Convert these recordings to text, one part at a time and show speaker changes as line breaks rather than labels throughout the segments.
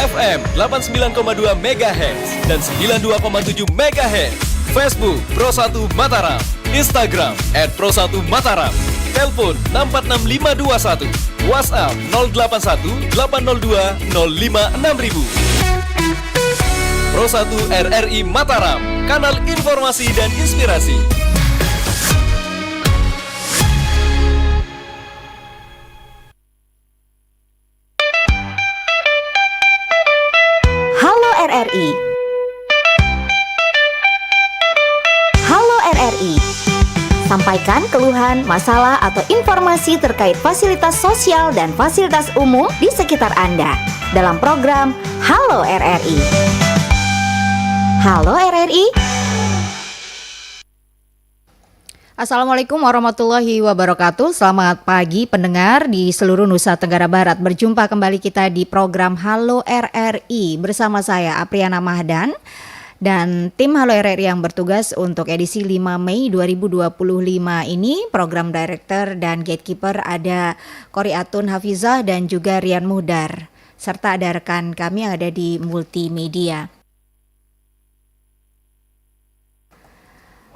FM 89,2 MHz dan 92,7 MHz. Facebook Pro1 Mataram, Instagram @Pro1Mataram, telepon 646521, WhatsApp 081 802 056 Pro1 RRI Mataram, kanal informasi dan inspirasi.
Halo RRI. Halo RRI. Sampaikan keluhan, masalah, atau informasi terkait fasilitas sosial dan fasilitas umum di sekitar Anda dalam program Halo RRI. Halo RRI. Assalamualaikum warahmatullahi wabarakatuh. Selamat pagi pendengar di seluruh Nusa Tenggara Barat. Berjumpa kembali kita di program Halo RRI bersama saya Apriana Mahdan dan tim Halo RRI yang bertugas untuk edisi 5 Mei 2025 ini. Program Director dan Gatekeeper ada Qoriatun Hafizah dan juga Rian Muhdar, serta ada rekan kami yang ada di multimedia.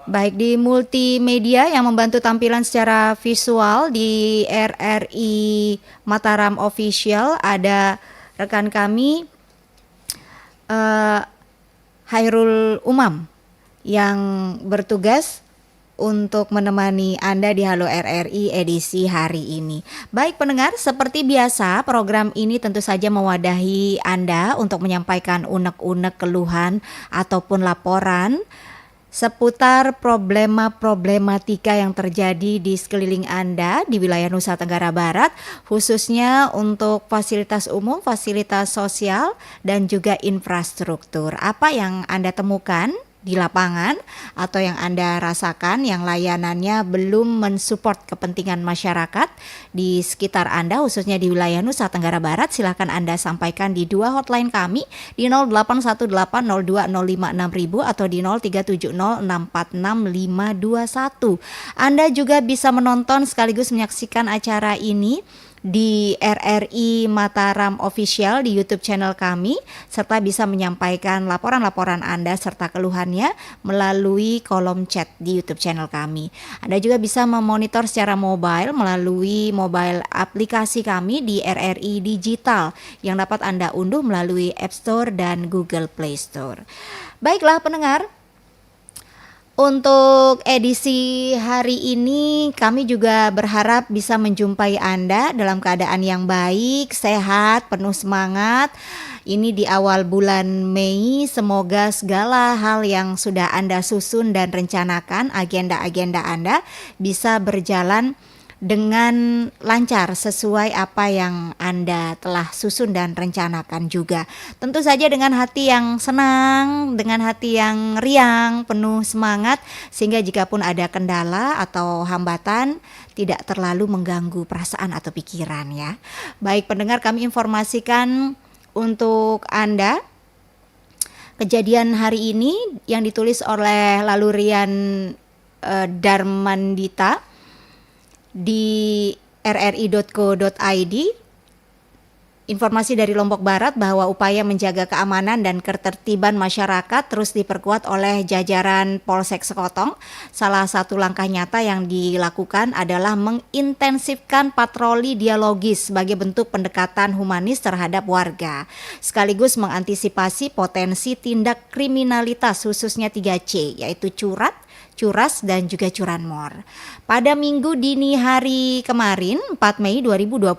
Baik, di multimedia yang membantu tampilan secara visual di RRI Mataram Official ada rekan kami Hairul Umam yang bertugas untuk menemani Anda di Halo RRI edisi hari ini. Baik pendengar, seperti biasa program ini tentu saja mewadahi Anda untuk menyampaikan unek-unek keluhan ataupun laporan seputar problematika yang terjadi di sekeliling Anda di wilayah Nusa Tenggara Barat, khususnya untuk fasilitas umum, fasilitas sosial, dan juga infrastruktur. Apa yang Anda temukan di lapangan atau yang Anda rasakan yang layanannya belum mensupport kepentingan masyarakat di sekitar Anda, khususnya di wilayah Nusa Tenggara Barat, silakan Anda sampaikan di dua hotline kami di 081802056000 atau di 0370646521. Anda juga bisa menonton sekaligus menyaksikan acara ini di RRI Mataram Official di YouTube channel kami, serta bisa menyampaikan laporan-laporan Anda serta keluhannya melalui kolom chat di YouTube channel kami. Anda juga bisa memonitor secara mobile melalui mobile aplikasi kami di RRI Digital yang dapat Anda unduh melalui App Store dan Google Play Store. Baiklah pendengar, untuk edisi hari ini kami juga berharap bisa menjumpai Anda dalam keadaan yang baik, sehat, penuh semangat. Ini di awal bulan Mei, semoga segala hal yang sudah Anda susun dan rencanakan, agenda-agenda Anda bisa berjalan dengan lancar sesuai apa yang Anda telah susun dan rencanakan juga. Tentu saja dengan hati yang senang, dengan hati yang riang, penuh semangat, sehingga jikapun ada kendala atau hambatan tidak terlalu mengganggu perasaan atau pikiran ya. Baik pendengar, kami informasikan untuk Anda kejadian hari ini yang ditulis oleh Lalurian Darmandita di rri.co.id. Informasi dari Lombok Barat bahwa upaya menjaga keamanan dan ketertiban masyarakat terus diperkuat oleh jajaran Polsek Sekotong. Salah satu langkah nyata yang dilakukan adalah mengintensifkan patroli dialogis sebagai bentuk pendekatan humanis terhadap warga, sekaligus mengantisipasi potensi tindak kriminalitas khususnya 3C, yaitu curas dan juga curanmor. Pada Minggu dini hari kemarin 4 Mei 2025,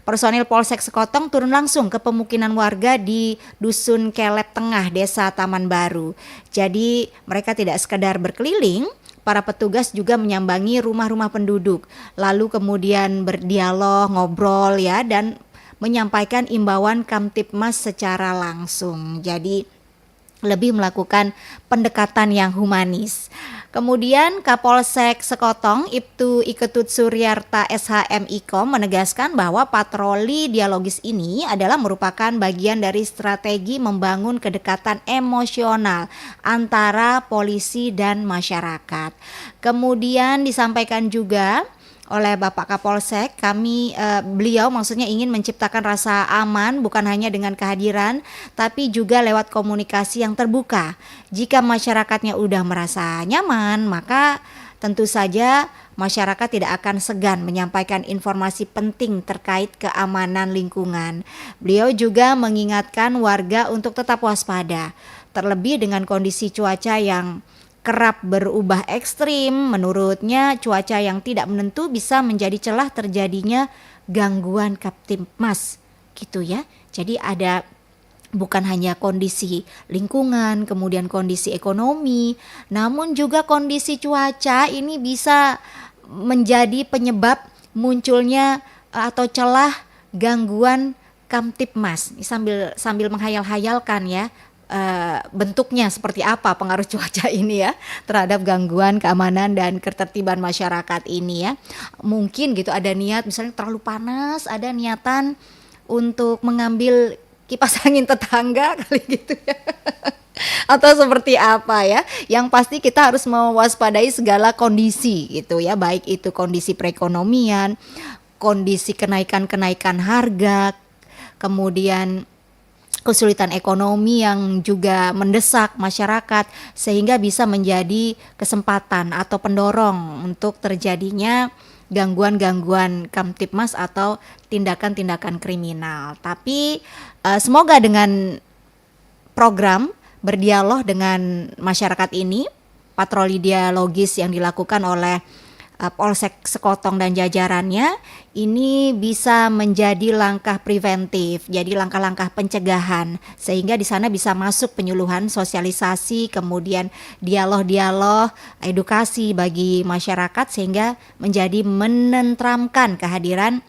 personil Polsek Sekotong turun langsung ke pemukiman warga di Dusun Kelep Tengah, Desa Taman Baru. Jadi mereka tidak sekedar berkeliling, para petugas juga menyambangi rumah-rumah penduduk, lalu kemudian berdialog, ngobrol ya, dan menyampaikan imbauan Kamtibmas secara langsung. Jadi lebih melakukan pendekatan yang humanis. Kemudian Kapolsek Sekotong Ibtu Iketut Suryarta SHM Ikom menegaskan bahwa patroli dialogis ini adalah merupakan bagian dari strategi membangun kedekatan emosional antara polisi dan masyarakat. Kemudian disampaikan juga oleh Bapak Kapolsek. Beliau maksudnya ingin menciptakan rasa aman bukan hanya dengan kehadiran, tapi juga lewat komunikasi yang terbuka. Jika masyarakatnya udah merasa nyaman, maka tentu saja masyarakat tidak akan segan menyampaikan informasi penting terkait keamanan lingkungan. Beliau juga mengingatkan warga untuk tetap waspada, terlebih dengan kondisi cuaca yang kerap berubah ekstrim. Menurutnya cuaca yang tidak menentu bisa menjadi celah terjadinya gangguan Kamtibmas gitu ya. Jadi ada bukan hanya kondisi lingkungan, kemudian kondisi ekonomi, namun juga kondisi cuaca ini bisa menjadi penyebab munculnya atau celah gangguan Kamtibmas. Sambil menghayal-hayalkan ya, bentuknya seperti apa pengaruh cuaca ini ya terhadap gangguan keamanan dan ketertiban masyarakat ini ya. Mungkin gitu ada niat misalnya terlalu panas, ada niatan untuk mengambil kipas angin tetangga kali gitu ya. Atau seperti apa ya. Yang pasti kita harus mewaspadai segala kondisi gitu ya, baik itu kondisi perekonomian, kondisi kenaikan harga, kemudian kesulitan ekonomi yang juga mendesak masyarakat, sehingga bisa menjadi kesempatan atau pendorong untuk terjadinya gangguan-gangguan Kamtibmas atau tindakan-tindakan kriminal. Tapi semoga dengan program berdialog dengan masyarakat ini, patroli dialogis yang dilakukan oleh Polsek Sekotong dan jajarannya ini bisa menjadi langkah preventif, jadi langkah-langkah pencegahan, sehingga di sana bisa masuk penyuluhan, sosialisasi, kemudian dialog-dialog, edukasi bagi masyarakat sehingga menjadi menenteramkan kehadiran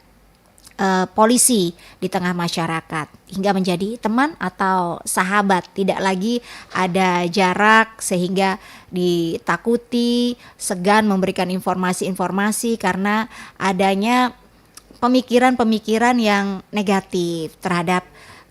polisi di tengah masyarakat hingga menjadi teman atau sahabat, tidak lagi ada jarak sehingga ditakuti, segan memberikan informasi-informasi karena adanya pemikiran-pemikiran yang negatif terhadap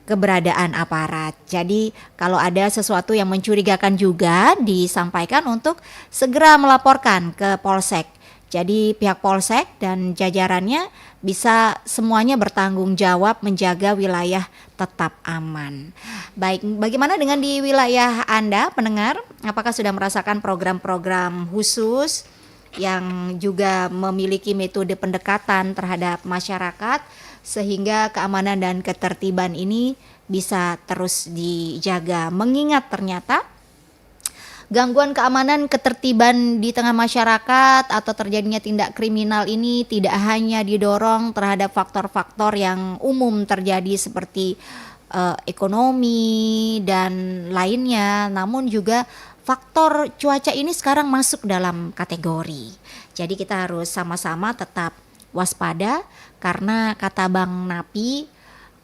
keberadaan aparat. Jadi kalau ada sesuatu yang mencurigakan juga disampaikan untuk segera melaporkan ke Polsek. Jadi pihak Polsek dan jajarannya bisa semuanya bertanggung jawab menjaga wilayah tetap aman. Baik, bagaimana dengan di wilayah Anda pendengar? Apakah sudah merasakan program-program khusus yang juga memiliki metode pendekatan terhadap masyarakat sehingga keamanan dan ketertiban ini bisa terus dijaga? Mengingat ternyata gangguan keamanan ketertiban di tengah masyarakat atau terjadinya tindak kriminal ini tidak hanya didorong terhadap faktor-faktor yang umum terjadi seperti ekonomi dan lainnya, namun juga faktor cuaca ini sekarang masuk dalam kategori. Jadi kita harus sama-sama tetap waspada karena kata Bang Napi,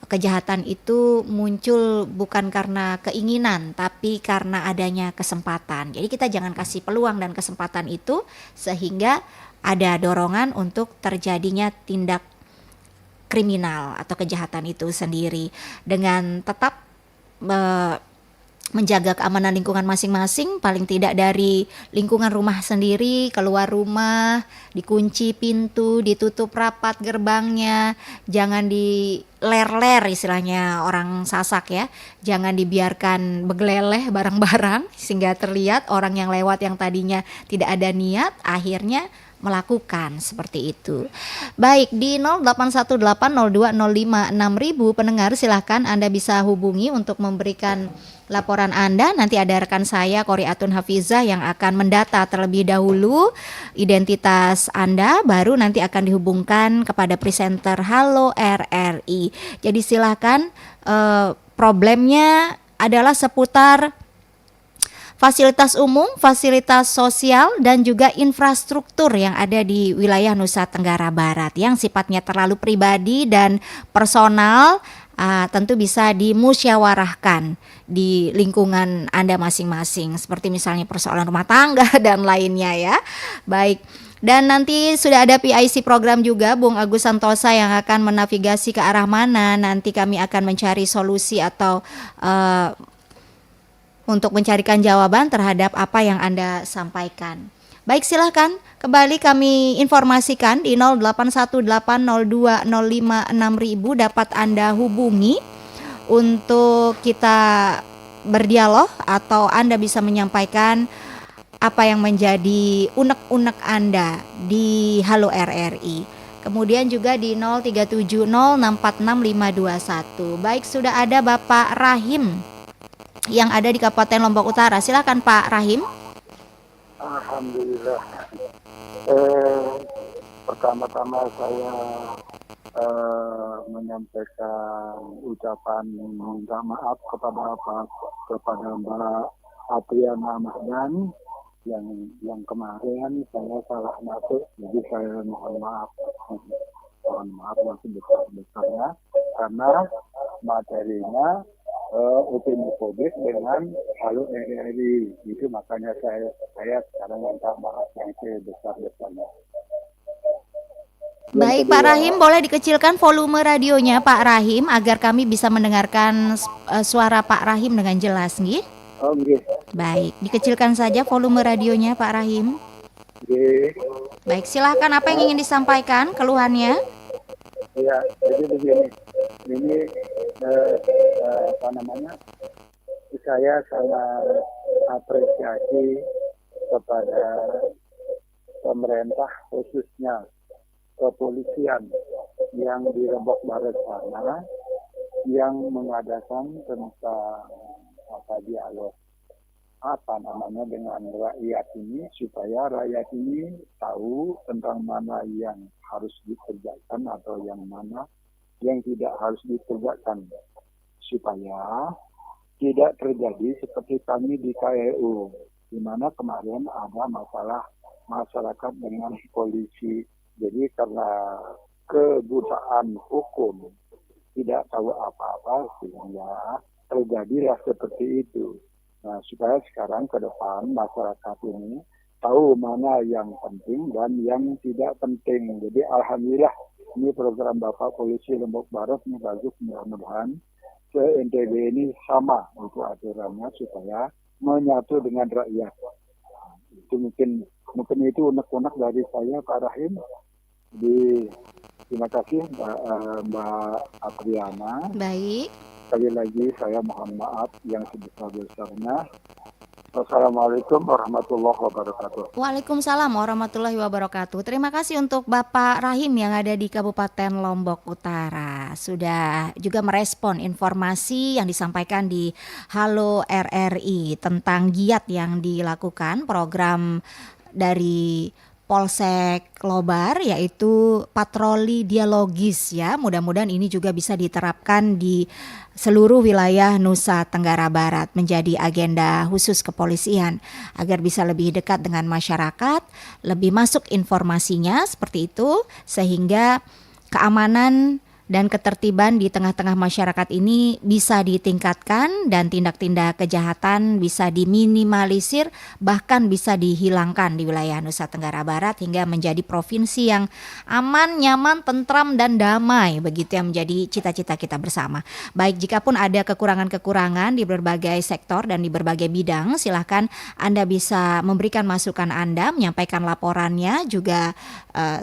kejahatan itu muncul bukan karena keinginan tapi karena adanya kesempatan. Jadi kita jangan kasih peluang dan kesempatan itu sehingga ada dorongan untuk terjadinya tindak kriminal atau kejahatan itu sendiri. Dengan tetap menjaga keamanan lingkungan masing-masing, paling tidak dari lingkungan rumah sendiri, keluar rumah, dikunci pintu, ditutup rapat gerbangnya, jangan diler-ler istilahnya orang Sasak ya, jangan dibiarkan begeleleh barang-barang sehingga terlihat orang yang lewat yang tadinya tidak ada niat akhirnya melakukan seperti itu. Baik, di 081802056000 pendengar silahkan Anda bisa hubungi untuk memberikan laporan Anda. Nanti ada rekan saya Qoriatun Hafizah yang akan mendata terlebih dahulu identitas Anda, baru nanti akan dihubungkan kepada presenter Halo RRI. Jadi silahkan, problemnya adalah seputar fasilitas umum, fasilitas sosial, dan juga infrastruktur yang ada di wilayah Nusa Tenggara Barat yang sifatnya terlalu pribadi dan personal, tentu bisa dimusyawarahkan di lingkungan Anda masing-masing, seperti misalnya persoalan rumah tangga dan lainnya ya. Baik. Dan nanti sudah ada PIC program juga, Bung Agus Santosa yang akan menavigasi ke arah mana. Nanti kami akan mencari solusi atau untuk mencarikan jawaban terhadap apa yang Anda sampaikan. Baik, silahkan kembali kami informasikan di 081802056000 dapat Anda hubungi untuk kita berdialog atau Anda bisa menyampaikan apa yang menjadi unek-unek Anda di Halo RRI. Kemudian juga di 0370646521. Baik, sudah ada Bapak Rahim yang ada di Kabupaten Lombok Utara. Silakan Pak Rahim.
Alhamdulillah. Pertama-tama saya menyampaikan ucapan minta maaf kepada Mbak Apriana Mahdan yang kemarin saya salah masuk, jadi saya mohon maaf yang sebesar-besarnya karena materinya opini publik dengan Halo RRI, itu makanya saya sekarang minta maaf yang sebesar-besarnya.
Baik Pak Rahim, boleh dikecilkan volume radionya Pak Rahim agar kami bisa mendengarkan suara Pak Rahim dengan jelas, nggih?
Oh, nggih.
Baik, dikecilkan saja volume radionya Pak Rahim.
Nggih.
Baik, silakan apa yang ingin disampaikan keluhannya?
Ya, jadi begini. Ini saya sangat apresiasi kepada pemerintah, khususnya kepolisian yang di Lombok Barat sana yang mengadakan tentang dialog dengan rakyat ini, supaya rakyat ini tahu tentang mana yang harus dikerjakan atau yang mana yang tidak harus dikerjakan, supaya tidak terjadi seperti kami di KEU, di mana kemarin ada masalah masyarakat dengan polisi. Jadi karena kebutaan hukum, tidak tahu apa-apa, sehingga terjadilah seperti itu. Nah, supaya sekarang ke depan masyarakat ini tahu mana yang penting dan yang tidak penting. Jadi alhamdulillah ini program Bapak Polisi Lombok Barat ini bagus, mudah-mudahan se-NTB ini sama untuk aturannya supaya menyatu dengan rakyat. Itu mungkin itu unek-unek dari saya Pak Rahim. Terima kasih Mbak Apriana.
Baik.
Sekali lagi saya mohon maaf yang sebesar-besarnya. Wassalamualaikum warahmatullahi wabarakatuh.
Waalaikumsalam warahmatullahi wabarakatuh. Terima kasih untuk Bapak Rahim yang ada di Kabupaten Lombok Utara. Sudah juga merespon informasi yang disampaikan di Halo RRI tentang giat yang dilakukan program dari Polsek Lobar, yaitu patroli dialogis ya. Mudah-mudahan ini juga bisa diterapkan di seluruh wilayah Nusa Tenggara Barat menjadi agenda khusus kepolisian agar bisa lebih dekat dengan masyarakat, lebih masuk informasinya seperti itu, sehingga keamanan dan ketertiban di tengah-tengah masyarakat ini bisa ditingkatkan dan tindak-tindak kejahatan bisa diminimalisir, bahkan bisa dihilangkan di wilayah Nusa Tenggara Barat hingga menjadi provinsi yang aman, nyaman, tentram dan damai, begitu yang menjadi cita-cita kita bersama. Baik, jikapun ada kekurangan-kekurangan di berbagai sektor dan di berbagai bidang, silahkan Anda bisa memberikan masukan Anda, menyampaikan laporannya, juga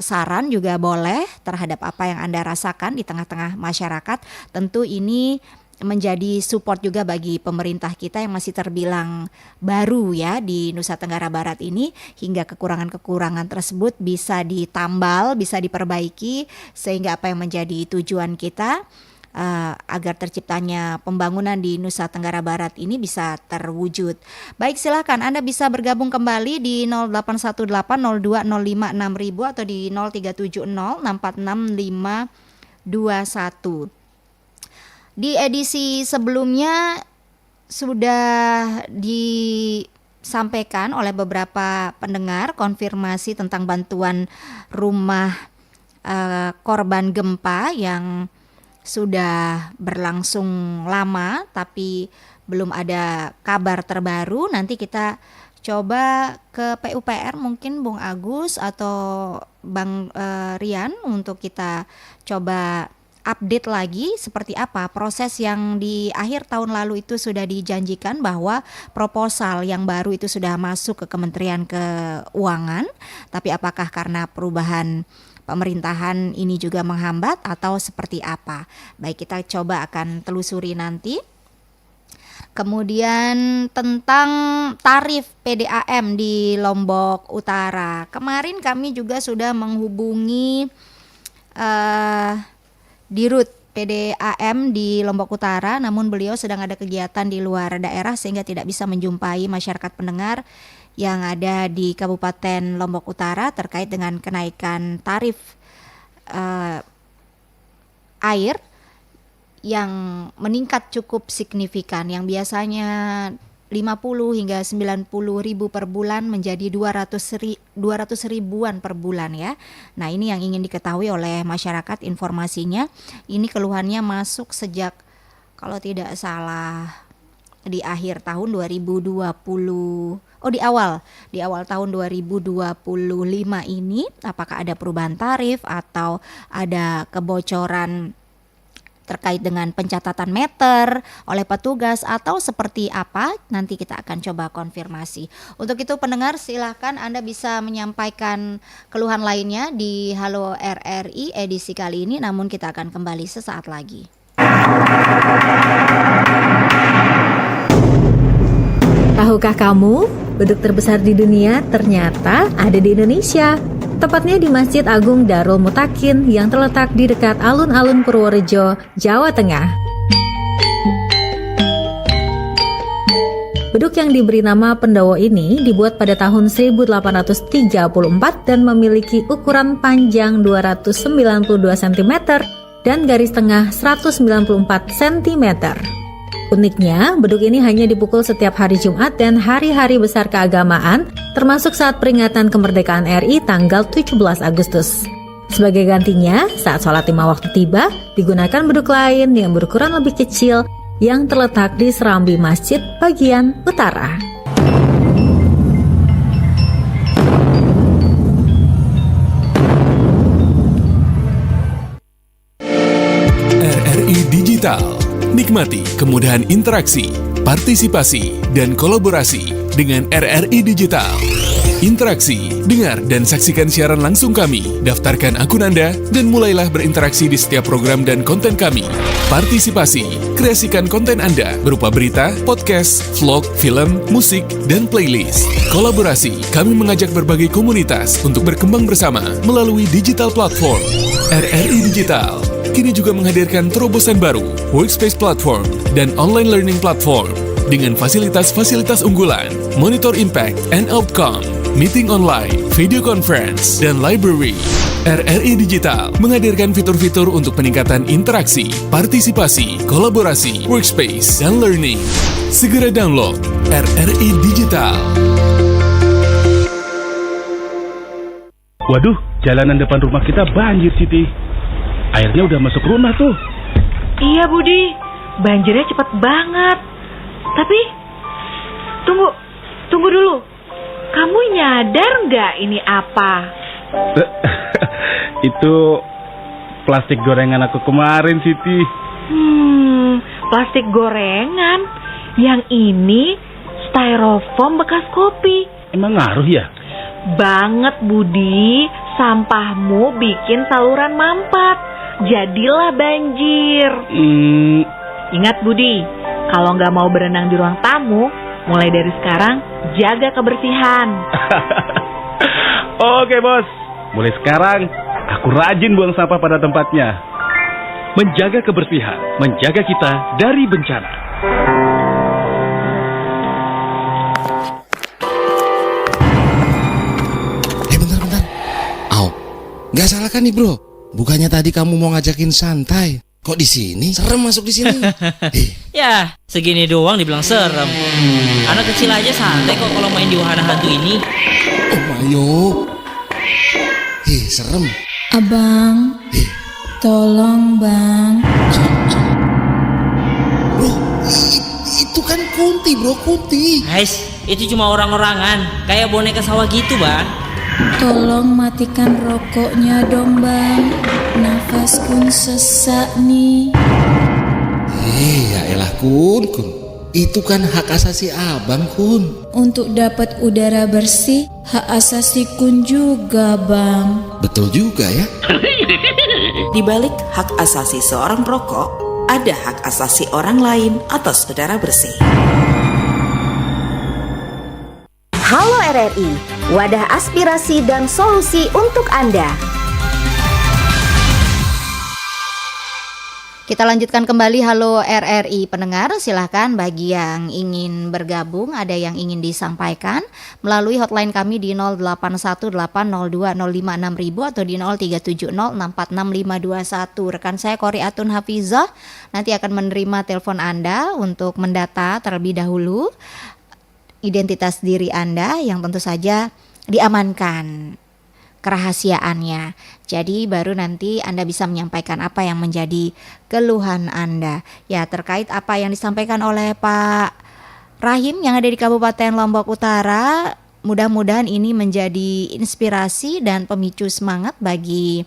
saran juga boleh terhadap apa yang Anda rasakan di tengah-tengah masyarakat. Tentu ini menjadi support juga bagi pemerintah kita yang masih terbilang baru ya di Nusa Tenggara Barat ini, hingga kekurangan-kekurangan tersebut bisa ditambal, bisa diperbaiki, sehingga apa yang menjadi tujuan kita agar terciptanya pembangunan di Nusa Tenggara Barat ini bisa terwujud. Baik, silakan Anda bisa bergabung kembali di 081802056000 atau di 0370646521. Di edisi sebelumnya sudah disampaikan oleh beberapa pendengar konfirmasi tentang bantuan rumah korban gempa yang sudah berlangsung lama tapi belum ada kabar terbaru. Nanti kita coba ke PUPR mungkin Bung Agus atau Bang Rian untuk kita coba update lagi seperti apa proses yang di akhir tahun lalu itu sudah dijanjikan bahwa proposal yang baru itu sudah masuk ke Kementerian Keuangan, tapi apakah karena perubahan pemerintahan ini juga menghambat atau seperti apa? Baik, kita coba akan telusuri nanti. Kemudian tentang tarif PDAM di Lombok Utara. Kemarin kami juga sudah menghubungi Dirut PDAM di Lombok Utara, namun beliau sedang ada kegiatan di luar daerah sehingga tidak bisa menjumpai masyarakat pendengar yang ada di Kabupaten Lombok Utara terkait dengan kenaikan tarif air yang meningkat cukup signifikan, yang biasanya 50 hingga 90 ribu per bulan menjadi 200 ribuan per bulan ya. Nah, ini yang ingin diketahui oleh masyarakat informasinya. Ini keluhannya masuk sejak kalau tidak salah di akhir tahun 2020. Di awal tahun 2025 ini, apakah ada perubahan tarif atau ada kebocoran terkait dengan pencatatan meter oleh petugas atau seperti apa, nanti kita akan coba konfirmasi. Untuk itu pendengar, silahkan Anda bisa menyampaikan keluhan lainnya di Halo RRI edisi kali ini, namun kita akan kembali sesaat lagi.
Tahukah kamu, beduk terbesar di dunia ternyata ada di Indonesia? Tepatnya di Masjid Agung Darul Mutakin yang terletak di dekat alun-alun Purworejo, Jawa Tengah. Beduk yang diberi nama Pendowo ini dibuat pada tahun 1834 dan memiliki ukuran panjang 292 cm dan garis tengah 194 cm. Uniknya, beduk ini hanya dipukul setiap hari Jumat dan hari-hari besar keagamaan, termasuk saat peringatan kemerdekaan RI tanggal 17 Agustus. Sebagai gantinya, saat sholat 5 waktu tiba, digunakan beduk lain yang berukuran lebih kecil yang terletak di serambi masjid bagian utara.
RRI Digital. Nikmati kemudahan interaksi, partisipasi, dan kolaborasi dengan RRI Digital. Interaksi, dengar dan saksikan siaran langsung kami, daftarkan akun Anda, dan mulailah berinteraksi di setiap program dan konten kami. Partisipasi, kreasikan konten Anda berupa berita, podcast, vlog, film, musik, dan playlist. Kolaborasi, kami mengajak berbagai komunitas untuk berkembang bersama melalui digital platform. RRI Digital kini juga menghadirkan terobosan baru, workspace platform, dan online learning platform dengan fasilitas-fasilitas unggulan, monitor impact and outcome, meeting online, video conference, dan library. RRI Digital menghadirkan fitur-fitur untuk peningkatan interaksi, partisipasi, kolaborasi, workspace, dan learning. Segera download RRI Digital.
Waduh, jalanan depan rumah kita banjir, Siti. Airnya udah masuk rumah tuh.
Iya, Budi. Banjirnya cepet banget. Tapi, tunggu dulu. Kamu nyadar nggak ini apa?
Itu plastik gorengan aku kemarin, Siti.
Plastik gorengan? Yang ini styrofoam bekas kopi.
Emang ngaruh ya?
Banget, Budi. Sampahmu bikin saluran mampet. Jadilah banjir. Ingat, Budi, kalau nggak mau berenang di ruang tamu, mulai dari sekarang jaga kebersihan.
Oke, Bos. Mulai sekarang aku rajin buang sampah pada tempatnya.
Menjaga kebersihan, menjaga kita dari bencana.
Bentar. Nggak salah kan nih, Bro? Bukannya tadi kamu mau ngajakin santai? Kok di sini? Serem masuk di sini.
Ya, segini doang dibilang serem. Anak kecil aja santai kok kalau main di wahana hantu ini.
Oh, Mayo. Serem.
Abang. Tolong, Bang.
Bro, itu kan Kunti, Bro, Kunti.
Guys, itu cuma orang-orangan, kayak boneka sawah gitu, Bang.
Tolong matikan rokoknya dong, Bang. nafas kun sesak nih.
Ya elah Kun. Itu kan hak asasi abang Kun.
Untuk dapat udara bersih, hak asasi kun juga bang.
Betul juga ya.
Di balik hak asasi seorang perokok, ada hak asasi orang lain atas udara bersih.
Halo RRI, wadah aspirasi dan solusi untuk Anda. Kita lanjutkan kembali Halo RRI pendengar, silahkan bagi yang ingin bergabung, ada yang ingin disampaikan melalui hotline kami di 081802056000 atau di 0370646521. Rekan saya Kori Atun Hafizah nanti akan menerima telepon Anda untuk mendata terlebih dahulu identitas diri Anda yang tentu saja diamankan kerahasiaannya. Jadi baru nanti Anda bisa menyampaikan apa yang menjadi keluhan Anda. Ya, terkait apa yang disampaikan oleh Pak Rahim yang ada di Kabupaten Lombok Utara, mudah-mudahan ini menjadi inspirasi dan pemicu semangat bagi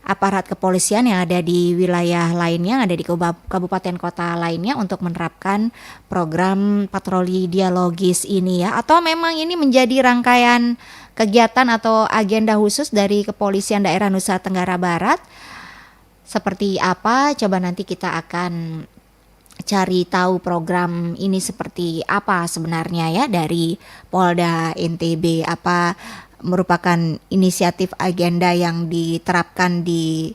aparat kepolisian yang ada di wilayah lainnya, yang ada di kabupaten kota lainnya untuk menerapkan program patroli dialogis ini ya. Atau memang ini menjadi rangkaian kegiatan atau agenda khusus dari Kepolisian Daerah Nusa Tenggara Barat. Seperti apa? Coba nanti kita akan cari tahu program ini seperti apa sebenarnya ya dari Polda NTB, apa merupakan inisiatif agenda yang diterapkan di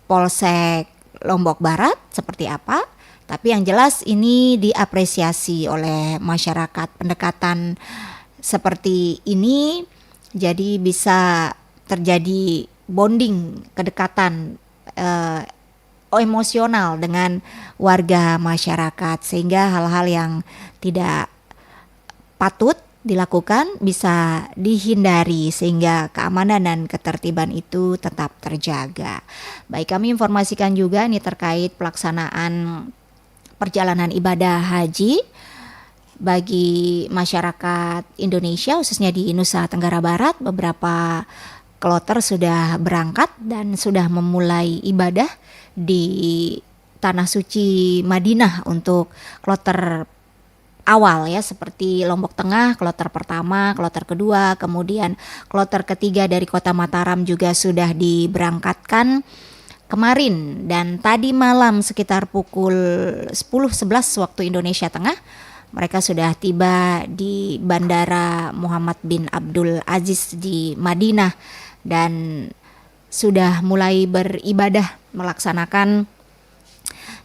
Polsek Lombok Barat seperti apa. Tapi yang jelas ini diapresiasi oleh masyarakat, pendekatan seperti ini jadi bisa terjadi bonding, kedekatan emosional dengan warga masyarakat, sehingga hal-hal yang tidak patut dilakukan bisa dihindari sehingga keamanan dan ketertiban itu tetap terjaga. Baik, kami informasikan juga ini terkait pelaksanaan perjalanan ibadah haji bagi masyarakat Indonesia khususnya di Nusa Tenggara Barat. Beberapa kloter sudah berangkat dan sudah memulai ibadah di Tanah Suci Madinah untuk kloter awal ya, seperti Lombok Tengah, kloter pertama, kloter kedua, kemudian kloter ketiga dari Kota Mataram juga sudah diberangkatkan kemarin, dan tadi malam sekitar pukul 10.11 waktu Indonesia Tengah mereka sudah tiba di Bandara Muhammad bin Abdul Aziz di Madinah dan sudah mulai beribadah, melaksanakan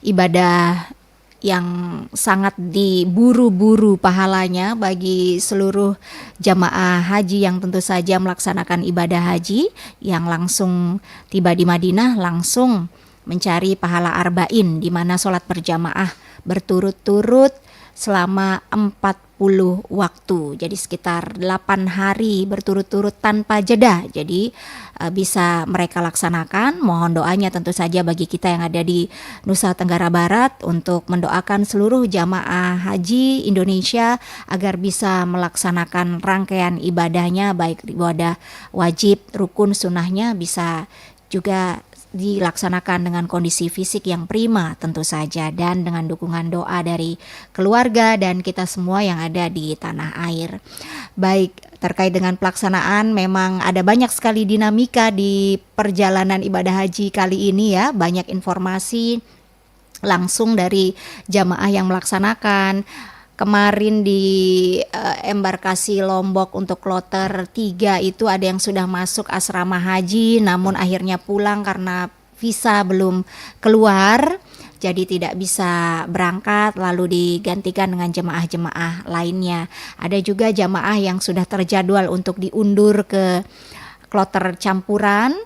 ibadah yang sangat diburu-buru pahalanya bagi seluruh jamaah haji yang tentu saja melaksanakan ibadah haji, yang langsung tiba di Madinah langsung mencari pahala arba'in, di mana sholat berjamaah berturut-turut selama 40 waktu, jadi sekitar 8 hari berturut-turut tanpa jeda. Jadi bisa mereka laksanakan. Mohon doanya tentu saja bagi kita yang ada di Nusa Tenggara Barat untuk mendoakan seluruh jamaah haji Indonesia agar bisa melaksanakan rangkaian ibadahnya, baik ibadah wajib, rukun, sunnahnya bisa juga dilaksanakan dengan kondisi fisik yang prima tentu saja, dan dengan dukungan doa dari keluarga dan kita semua yang ada di tanah air. Baik, terkait dengan pelaksanaan memang ada banyak sekali dinamika di perjalanan ibadah haji kali ini ya, banyak informasi langsung dari jamaah yang melaksanakan. Kemarin di embarkasi Lombok untuk kloter 3 itu ada yang sudah masuk asrama haji namun akhirnya pulang karena visa belum keluar, jadi tidak bisa berangkat lalu digantikan dengan jemaah-jemaah lainnya. Ada juga jemaah yang sudah terjadwal untuk diundur ke kloter campuran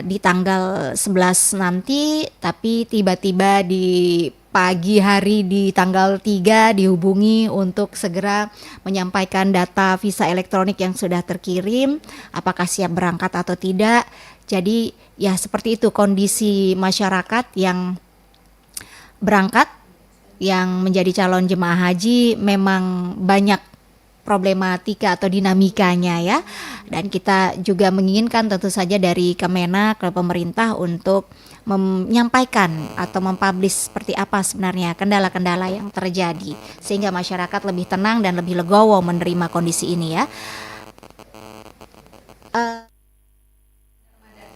di tanggal 11 nanti, tapi tiba-tiba di pagi hari di tanggal 3 dihubungi untuk segera menyampaikan data visa elektronik yang sudah terkirim, apakah siap berangkat atau tidak. Jadi ya seperti itu kondisi masyarakat yang berangkat, yang menjadi calon jemaah haji. Memang banyak problematika atau dinamikanya ya. Dan kita juga menginginkan tentu saja dari Kemenak ke pemerintah untuk menyampaikan atau mempublish seperti apa sebenarnya kendala-kendala yang terjadi sehingga masyarakat lebih tenang dan lebih legowo menerima kondisi ini ya.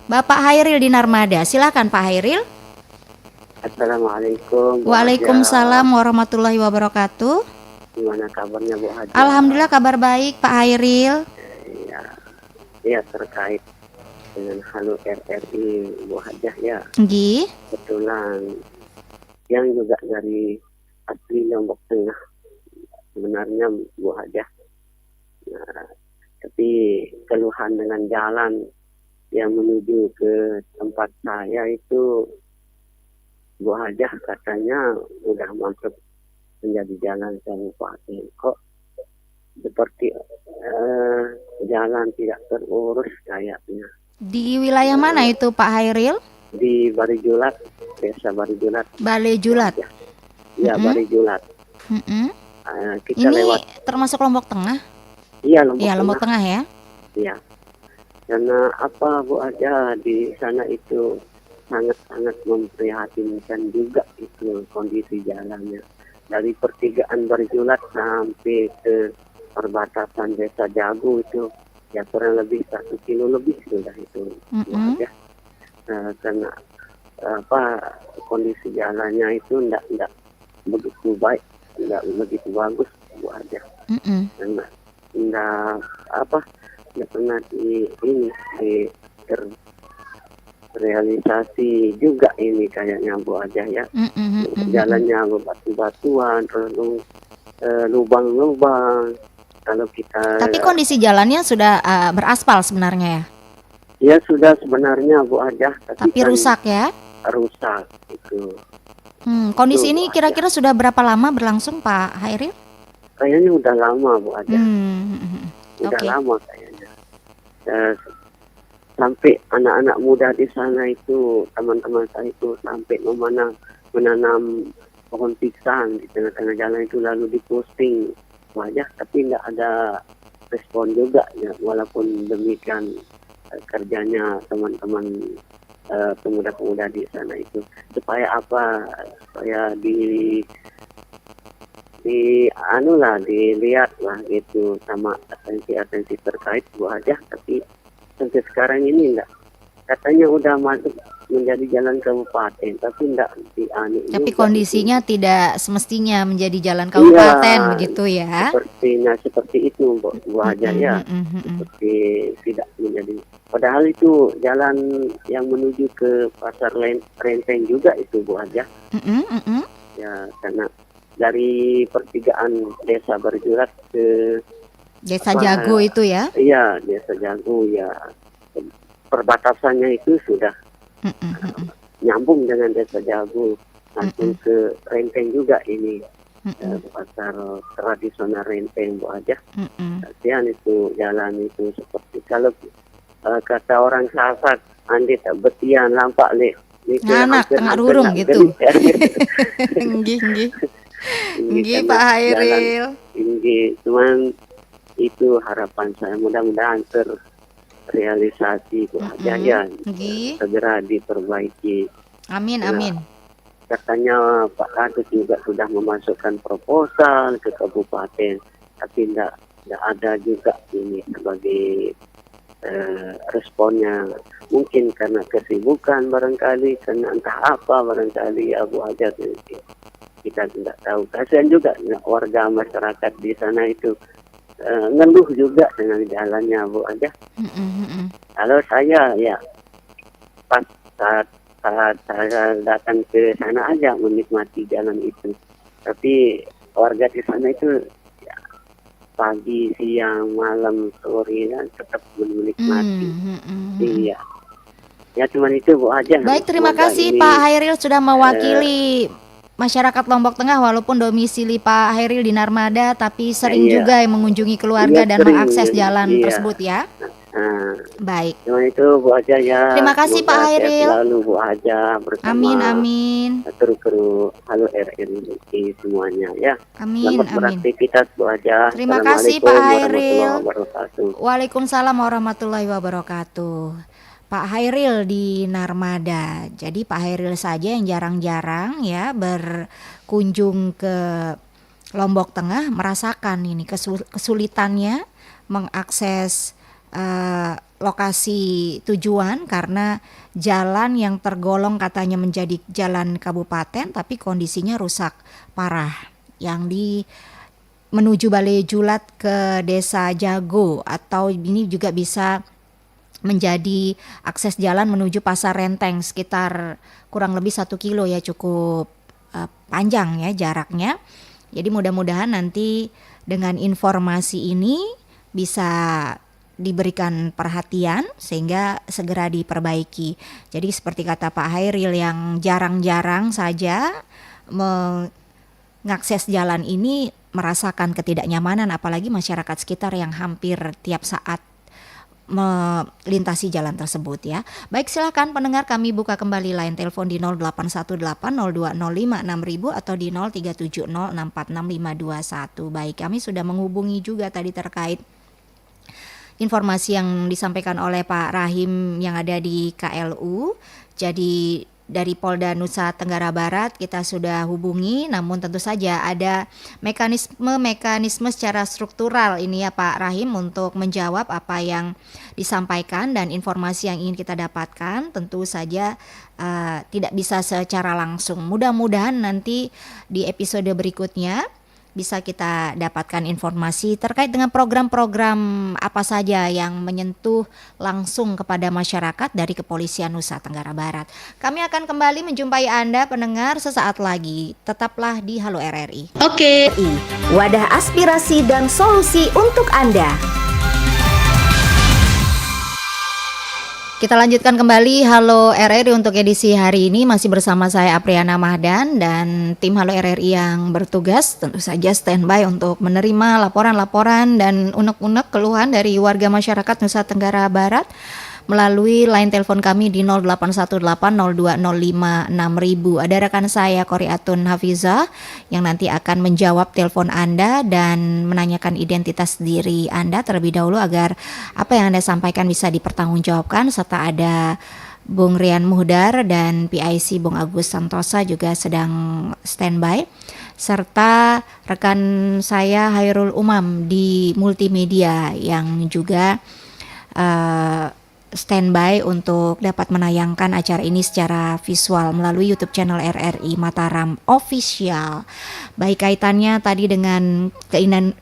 Bapak Hairil di Narmada, silakan Pak Hairil.
Assalamualaikum.
Waalaikumsalam warahmatullahi wabarakatuh.
Gimana kabarnya Bu Haja?
Alhamdulillah kabar baik Pak Hairil.
Ya terkait dengan Halo RRI Bu Hajah ya.
Nggih.
Kebetulan yang juga dari asli Lombok Tengah sebenarnya Bu Hajah. Nah, tapi keluhan dengan jalan yang menuju ke tempat saya itu Bu Hajah katanya udah masuk menjadi jalan kabupaten. Kok seperti jalan tidak terurus kayaknya.
Di wilayah mana itu Pak Hairil?
Di Barijulat, desa Barijulat.
Balejulat.
Ya, Barijulat. Kita
ini
lewat.
Termasuk Lombok Tengah?
Iya,
Lombok Tengah ya.
Iya. Karena apa Bu aja di sana itu sangat-sangat memprihatinkan juga itu kondisi jalannya. Dari pertigaan Barijulat sampai ke perbatasan desa Jago itu ya kurang lebih 1 kilo lebih sudah itu Bu aja. Karena kondisi jalannya itu enggak begitu baik, enggak begitu bagus Bu aja. Karena enggak pernah realisasi juga ini kayaknya Bu aja ya. Jalannya batu-batuan, terus lubang-lubang. Kalau kita
Tapi kondisi jalannya sudah beraspal sebenarnya ya?
Ya sudah sebenarnya Bu aja.
Tapi kan rusak ya?
Rusak itu.
Kondisi ini kira-kira sudah berapa lama berlangsung Pak Hairil?
Kayaknya udah lama Bu aja. Udah lama kayaknya. Sampai anak-anak muda di sana itu, teman-teman saya itu sampai menanam pohon pisang di tengah-tengah jalan itu lalu diposting wajah, tapi tidak ada respon juga ya. Walaupun demikian kerjanya teman-teman pemuda-pemuda di sana itu supaya dilihat lah gitu sama atensi terkait Bu aja, tapi sampai sekarang ini enggak. Katanya udah masuk menjadi jalan kabupaten, tapi enggak
Tapi kondisinya tidak semestinya menjadi jalan kabupaten begitu ya.
Seperti itu Bu aja ya. Seperti tidak menjadi. Padahal itu jalan yang menuju ke pasar Renteng juga itu Bu aja. Ya, karena dari pertigaan desa Barijulat ke
Desa Jago itu ya?
Iya, Desa Jago ya. Perbatasannya itu sudah nyambung dengan Desa Jago, langsung ke Renteng juga ini. Pasar tradisional Renteng Bu aja. Kasihan itu jalan itu seperti kalau kata orang Sasak, andi tak betian lampak le.
Anak tengah rurung gitu. Nggih Pak Hairil.
Nggih, cuman itu harapan saya, mudah-mudahan terrealisasi Bu aja ya. Segera diperbaiki.
Amin.
Katanya Pak Kadus juga sudah memasukkan proposal ke kabupaten, tapi tidak ada juga ini sebagai responnya. Mungkin karena kesibukan barangkali, karena entah apa barangkali ya Bu aja. Kita tidak tahu. Kasihan juga warga masyarakat di sana itu ngeluh juga dengan jalannya Bu aja. Kalau saya ya pas saat saya datang ke sana aja menikmati jalan itu. Tapi warga di sana itu ya, pagi, siang, malam, sore dan tetap menikmati. Iya. Ya cuman itu Bu aja.
Baik, terima kasih Pak Hairil sudah mewakili masyarakat Lombok Tengah, walaupun domisili Pak Hairil di Narmada, tapi sering juga yang mengunjungi keluarga dan mengakses jalan tersebut ya. Baik.
Cuma itu Bu Haja ya.
Terima kasih Pak
Semoga sehat
Hairil.
selalu Bu Haja bersama
Amin.
kru-kru Halo RRI semuanya ya.
Amin.
Selamat beraktivitas Bu Haja.
Terima kasih Pak Hairil.
Wabarakatuh.
Waalaikumsalam warahmatullahi wabarakatuh. Pak Hairil di Narmada. Jadi Pak Hairil saja yang jarang-jarang ya berkunjung ke Lombok Tengah merasakan ini kesulitannya mengakses lokasi tujuan karena jalan yang tergolong katanya menjadi jalan kabupaten tapi kondisinya rusak parah. Yang menuju Balai Julat ke Desa Jago atau ini juga bisa menjadi akses jalan menuju Pasar Renteng sekitar kurang lebih 1 kilo ya, cukup panjang ya jaraknya. Jadi mudah-mudahan nanti dengan informasi ini bisa diberikan perhatian sehingga segera diperbaiki. Jadi seperti kata Pak Hairil yang jarang-jarang saja mengakses jalan ini merasakan ketidaknyamanan, apalagi masyarakat sekitar yang hampir tiap saat melintasi jalan tersebut ya. Baik, silakan pendengar, kami buka kembali line telepon di 081802056000 atau di 0370646521. Baik, kami sudah menghubungi juga tadi terkait informasi yang disampaikan oleh Pak Rahim yang ada di KLU. Jadi dari Polda Nusa Tenggara Barat kita sudah hubungi, namun tentu saja ada mekanisme secara struktural ini ya Pak Rahim untuk menjawab apa yang disampaikan dan informasi yang ingin kita dapatkan tentu saja tidak bisa secara langsung. Mudah-mudahan nanti di episode berikutnya bisa kita dapatkan informasi terkait dengan program-program apa saja yang menyentuh langsung kepada masyarakat dari Kepolisian Nusa Tenggara Barat. Kami akan kembali menjumpai Anda pendengar sesaat lagi. Tetaplah di Halo RRI.
Oke. Wadah aspirasi dan solusi untuk Anda.
Kita lanjutkan kembali Halo RRI untuk edisi hari ini. Masih bersama saya Apriana Mahdan dan tim Halo RRI yang bertugas tentu saja standby untuk menerima laporan-laporan dan unek-unek keluhan dari warga masyarakat Nusa Tenggara Barat melalui line telepon kami di 081802056000. Ada rekan saya Qoriatun Hafizah yang nanti akan menjawab telepon Anda dan menanyakan identitas diri Anda terlebih dahulu agar apa yang Anda sampaikan bisa dipertanggungjawabkan, serta ada Bung Rian Muhdar dan PIC Bung Agus Santosa juga sedang standby, serta rekan saya Hairul Umam di multimedia yang juga standby untuk dapat menayangkan acara ini secara visual melalui YouTube channel RRI Mataram Official. Baik, kaitannya tadi dengan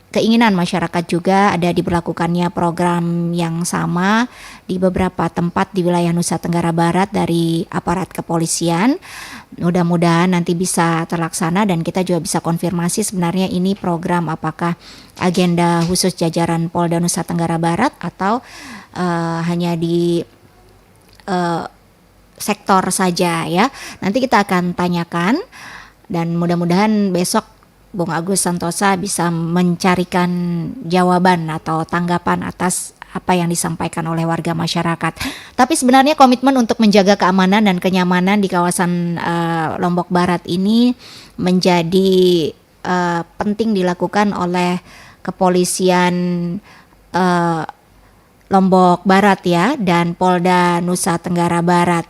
keinginan masyarakat juga ada diberlakukannya program yang sama di beberapa tempat di wilayah Nusa Tenggara Barat dari aparat kepolisian. Mudah-mudahan nanti bisa terlaksana dan kita juga bisa konfirmasi sebenarnya ini program apakah agenda khusus jajaran Polda Nusa Tenggara Barat atau hanya di sektor saja ya. Nanti kita akan tanyakan dan mudah-mudahan besok Bung Agus Santosa bisa mencarikan jawaban atau tanggapan atas apa yang disampaikan oleh warga masyarakat. Tapi sebenarnya komitmen untuk menjaga keamanan dan kenyamanan di kawasan Lombok Barat ini menjadi penting dilakukan oleh kepolisian Lombok Barat ya dan Polda Nusa Tenggara Barat,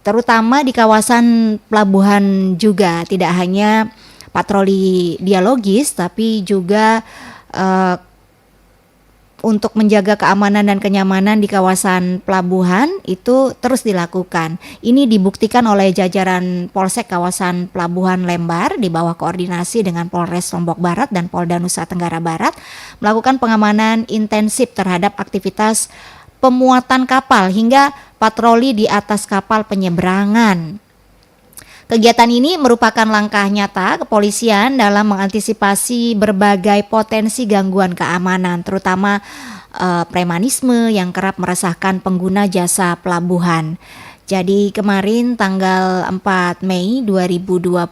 terutama di kawasan pelabuhan juga, tidak hanya patroli dialogis tapi juga untuk menjaga keamanan dan kenyamanan di kawasan pelabuhan itu terus dilakukan. Ini dibuktikan oleh jajaran Polsek kawasan Pelabuhan Lembar di bawah koordinasi dengan Polres Lombok Barat dan Polda Nusa Tenggara Barat melakukan pengamanan intensif terhadap aktivitas pemuatan kapal hingga patroli di atas kapal penyeberangan. Kegiatan ini merupakan langkah nyata kepolisian dalam mengantisipasi berbagai potensi gangguan keamanan, terutama premanisme yang kerap meresahkan pengguna jasa pelabuhan. Jadi kemarin tanggal 4 Mei 2025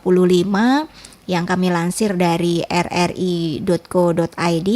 yang kami lansir dari rri.co.id,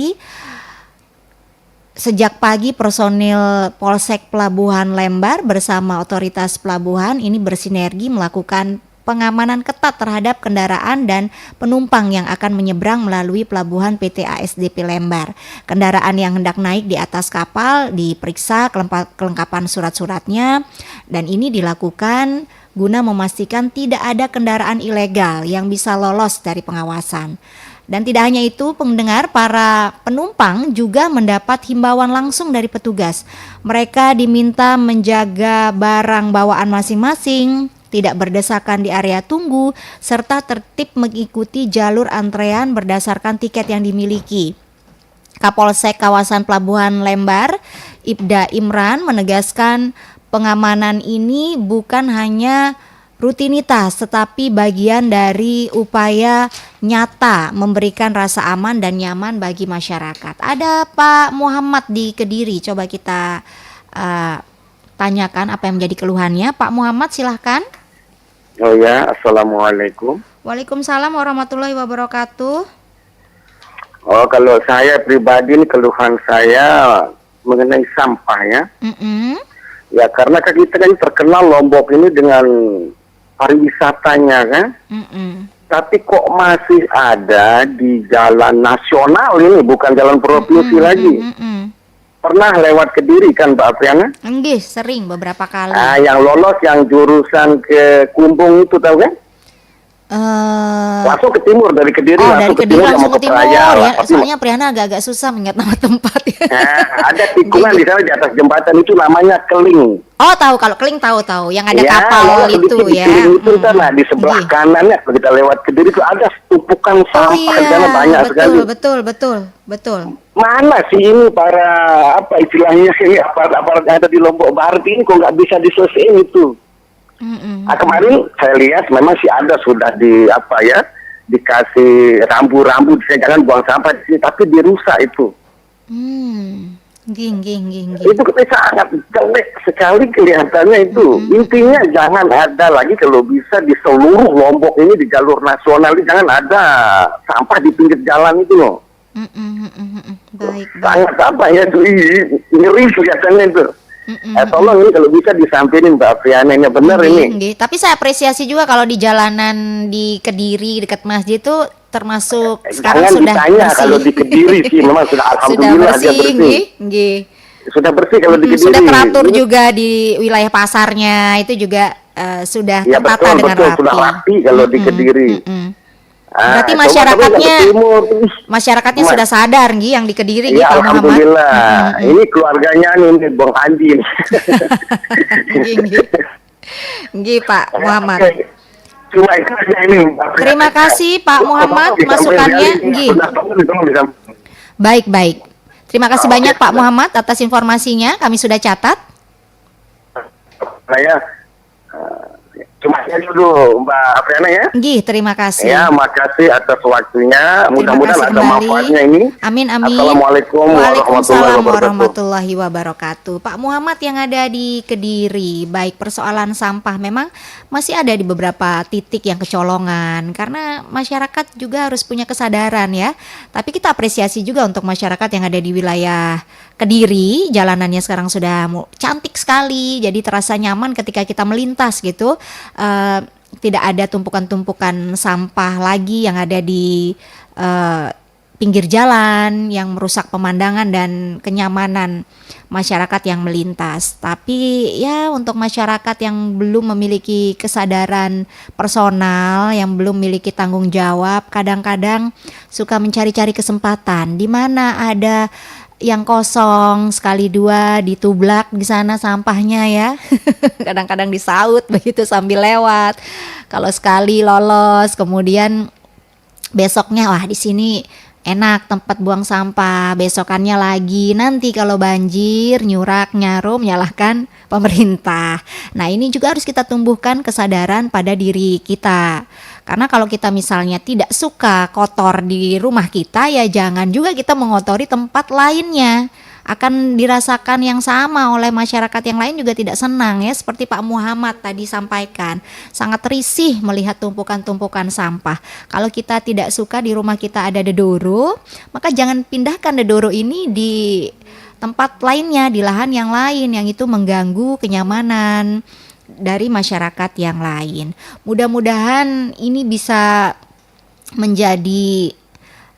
sejak pagi personil Polsek Pelabuhan Lembar bersama otoritas pelabuhan ini bersinergi melakukan pengamanan ketat terhadap kendaraan dan penumpang yang akan menyeberang melalui pelabuhan PT ASDP Lembar. Kendaraan yang hendak naik di atas kapal diperiksa kelengkapan surat-suratnya, dan ini dilakukan guna memastikan tidak ada kendaraan ilegal yang bisa lolos dari pengawasan. Dan tidak hanya itu, pendengar, para penumpang juga mendapat himbauan langsung dari petugas. Mereka diminta menjaga barang bawaan masing-masing, tidak berdesakan di area tunggu, serta tertib mengikuti jalur antrean berdasarkan tiket yang dimiliki. Kapolsek kawasan Pelabuhan Lembar, Ibda Imran, menegaskan pengamanan ini bukan hanya rutinitas, tetapi bagian dari upaya nyata memberikan rasa aman dan nyaman bagi masyarakat. Ada Pak Muhammad di Kediri, coba kita tanyakan apa yang menjadi keluhannya. Pak Muhammad, silahkan.
Oh ya, Assalamualaikum.
Waalaikumsalam warahmatullahi wabarakatuh.
Oh, kalau saya pribadi ini keluhan saya mengenai sampah ya. Ya, karena kita kan terkenal Lombok ini dengan pariwisatanya kan. Tapi kok masih ada di jalan nasional ini, bukan jalan provinsi lagi. Pernah lewat Kediri kan Mbak Apriana?
Enggih, sering beberapa kali.
Yang lolos yang jurusan ke Kumbung itu tahu kan? Langsung ke timur, dari Kediri
dari Kediri langsung ke timur ya.
Tapi
Soalnya Priana agak-agak susah mengingat nama tempat ya.
Ada tikungan di sana di atas jembatan itu namanya Keling.
Oh, tahu, kalau Keling tahu yang ada kapal itu ya.
Itu kan di sebelah kanannya kalau kita lewat Kediri itu ada tumpukan sampah di sana banyak sekali.
Betul.
Mana sih ini para apa istilahnya ini aparat-aparat yang ada di Lombok Barat ini kok nggak bisa diselesaikan itu? Kemarin saya lihat memang sih ada sudah dikasih rambu-rambu, jangan buang sampah di sini, tapi dirusak itu. Itu sangat jelek sekali kelihatannya itu. Intinya jangan ada lagi kalau bisa di seluruh Lombok ini di jalur nasional ini jangan ada sampah di pinggir jalan itu loh. Sangat itu ngeri kelihatannya itu. Tolong ini kalau bisa disamperin Mbak Apriana, ini benar ini.
Tapi saya apresiasi juga kalau di jalanan di Kediri dekat masjid itu termasuk sekarang sudah
ditanya
bersih.
Kalau di Kediri sih memang sudah alhamdulillah
sudah bersih.
Sudah bersih kalau di Kediri.
Sudah teratur juga di wilayah pasarnya, itu juga sudah tertata dengan rapi.
Sudah rapi kalau di Kediri.
Berarti masyarakatnya sudah sadar yang di Kediri
ya, alhamdulillah. Ini keluarganya nih Bang Andi.
Nggih Pak Muhammad.
Cuma itu aja ini.
Terima kasih Pak Muhammad masukannya. Nggih. Baik. Terima kasih banyak Pak Muhammad atas informasinya. Kami sudah catat.
Saya cuma dulu Mbak Apriana ya.
Nggih, terima kasih.
Ya, makasih atas waktunya. Mudah-mudahan ada manfaatnya ini.
Amin.
Assalamualaikum
warahmatullahi wabarakatuh. Pak Muhammad yang ada di Kediri, baik persoalan sampah memang masih ada di beberapa titik yang kecolongan karena masyarakat juga harus punya kesadaran ya. Tapi kita apresiasi juga untuk masyarakat yang ada di wilayah Kediri, jalanannya sekarang sudah cantik sekali, jadi terasa nyaman ketika kita melintas gitu. Tidak ada tumpukan-tumpukan sampah lagi yang ada di pinggir jalan yang merusak pemandangan dan kenyamanan masyarakat yang melintas. Tapi ya untuk masyarakat yang belum memiliki kesadaran personal, yang belum memiliki tanggung jawab, kadang-kadang suka mencari-cari kesempatan di mana ada yang kosong, sekali dua ditublak di sana sampahnya ya. Kadang-kadang disaut begitu sambil lewat. Kalau sekali lolos, kemudian besoknya wah di sini enak tempat buang sampah, besokannya lagi nanti kalau banjir nyurak nyarum nyalahkan pemerintah. Nah, ini juga harus kita tumbuhkan kesadaran pada diri kita. Karena kalau kita misalnya tidak suka kotor di rumah kita, ya jangan juga kita mengotori tempat lainnya. Akan dirasakan yang sama oleh masyarakat yang lain juga tidak senang ya. Seperti Pak Muhammad tadi sampaikan, sangat risih melihat tumpukan-tumpukan sampah. Kalau kita tidak suka di rumah kita ada dedoro, maka jangan pindahkan dedoro ini di tempat lainnya, di lahan yang lain, yang itu mengganggu kenyamanan dari masyarakat yang lain. Mudah-mudahan ini bisa menjadi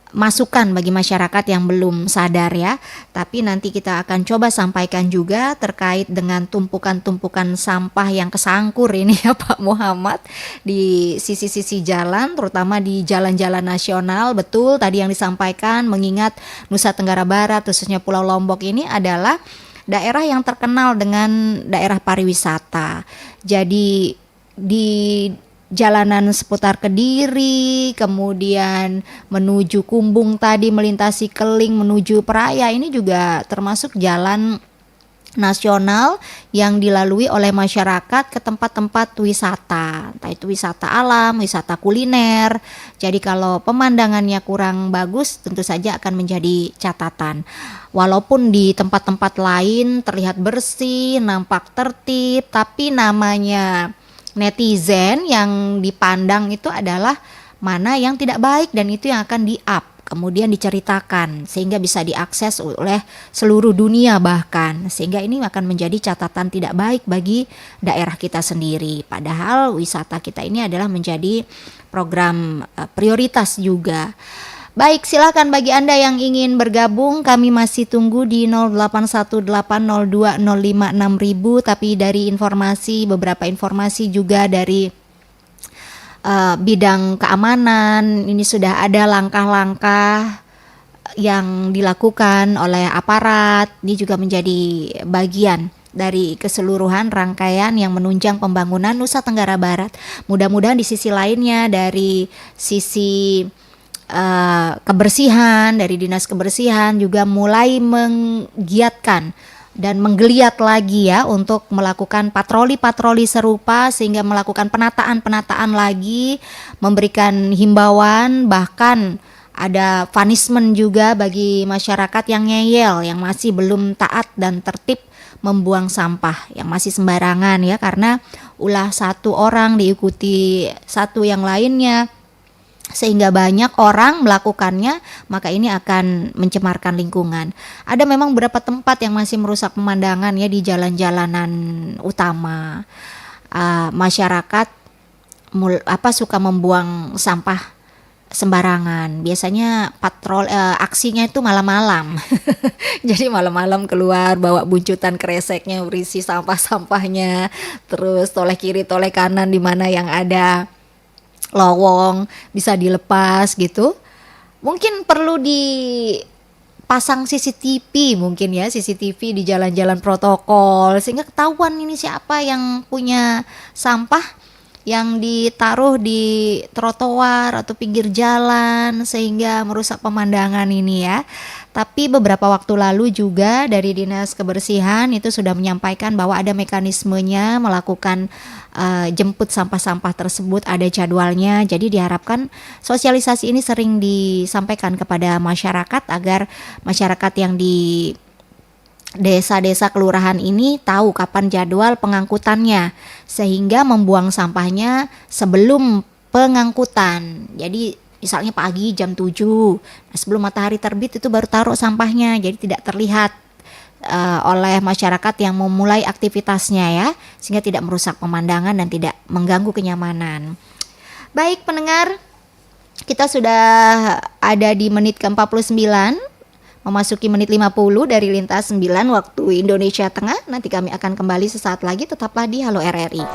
masukan bagi masyarakat yang belum sadar ya. Tapi nanti kita akan coba sampaikan juga terkait dengan tumpukan-tumpukan sampah yang kesangkur ini ya Pak Muhammad di sisi-sisi jalan, terutama di jalan-jalan nasional. Betul tadi yang disampaikan, mengingat Nusa Tenggara Barat khususnya Pulau Lombok ini adalah daerah yang terkenal dengan daerah pariwisata. Jadi di jalanan seputar Kediri, kemudian menuju Kumbung tadi, melintasi Keling menuju Peraya, ini juga termasuk jalan nasional yang dilalui oleh masyarakat ke tempat-tempat wisata, entah itu wisata alam, wisata kuliner. Jadi kalau pemandangannya kurang bagus tentu saja akan menjadi catatan. Walaupun di tempat-tempat lain terlihat bersih, nampak tertib, tapi namanya netizen yang dipandang itu adalah mana yang tidak baik, dan itu yang akan di-up, kemudian diceritakan sehingga bisa diakses oleh seluruh dunia bahkan, sehingga ini akan menjadi catatan tidak baik bagi daerah kita sendiri. Padahal wisata kita ini adalah menjadi program prioritas juga. Baik, silakan bagi Anda yang ingin bergabung, kami masih tunggu di 081802056000. Tapi dari beberapa informasi juga dari bidang keamanan, ini sudah ada langkah-langkah yang dilakukan oleh aparat. Ini juga menjadi bagian dari keseluruhan rangkaian yang menunjang pembangunan Nusa Tenggara Barat. Mudah-mudahan di sisi lainnya, dari sisi kebersihan, dari Dinas Kebersihan juga mulai menggiatkan dan menggeliat lagi ya untuk melakukan patroli-patroli serupa, sehingga melakukan penataan lagi, memberikan himbauan, bahkan ada punishment juga bagi masyarakat yang ngeyel, yang masih belum taat dan tertib membuang sampah, yang masih sembarangan ya, karena ulah satu orang diikuti satu yang lainnya, sehingga banyak orang melakukannya, maka ini akan mencemarkan lingkungan. Ada memang beberapa tempat yang masih merusak pemandangan ya di jalan-jalanan utama. Masyarakat suka membuang sampah sembarangan. Biasanya aksinya itu malam-malam. Jadi malam-malam keluar bawa buncutan kreseknya berisi sampah-sampahnya, terus toleh kiri toleh kanan di mana yang ada lowong bisa dilepas gitu. Mungkin perlu dipasang CCTV mungkin ya, CCTV di jalan-jalan protokol, sehingga ketahuan ini siapa yang punya sampah yang ditaruh di trotoar atau pinggir jalan sehingga merusak pemandangan ini ya. Tapi beberapa waktu lalu juga dari Dinas Kebersihan itu sudah menyampaikan bahwa ada mekanismenya melakukan jemput sampah-sampah tersebut, ada jadwalnya. Jadi diharapkan sosialisasi ini sering disampaikan kepada masyarakat agar masyarakat yang di desa-desa kelurahan ini tahu kapan jadwal pengangkutannya, sehingga membuang sampahnya sebelum pengangkutan. Jadi misalnya pagi jam 7, sebelum matahari terbit itu baru taruh sampahnya, jadi tidak terlihat oleh masyarakat yang memulai aktivitasnya ya, sehingga tidak merusak pemandangan dan tidak mengganggu kenyamanan. Baik pendengar, kita sudah ada di menit ke-49, memasuki menit 50 dari Lintas 9 waktu Indonesia Tengah. Nanti kami akan kembali sesaat lagi, tetaplah di Halo RRI.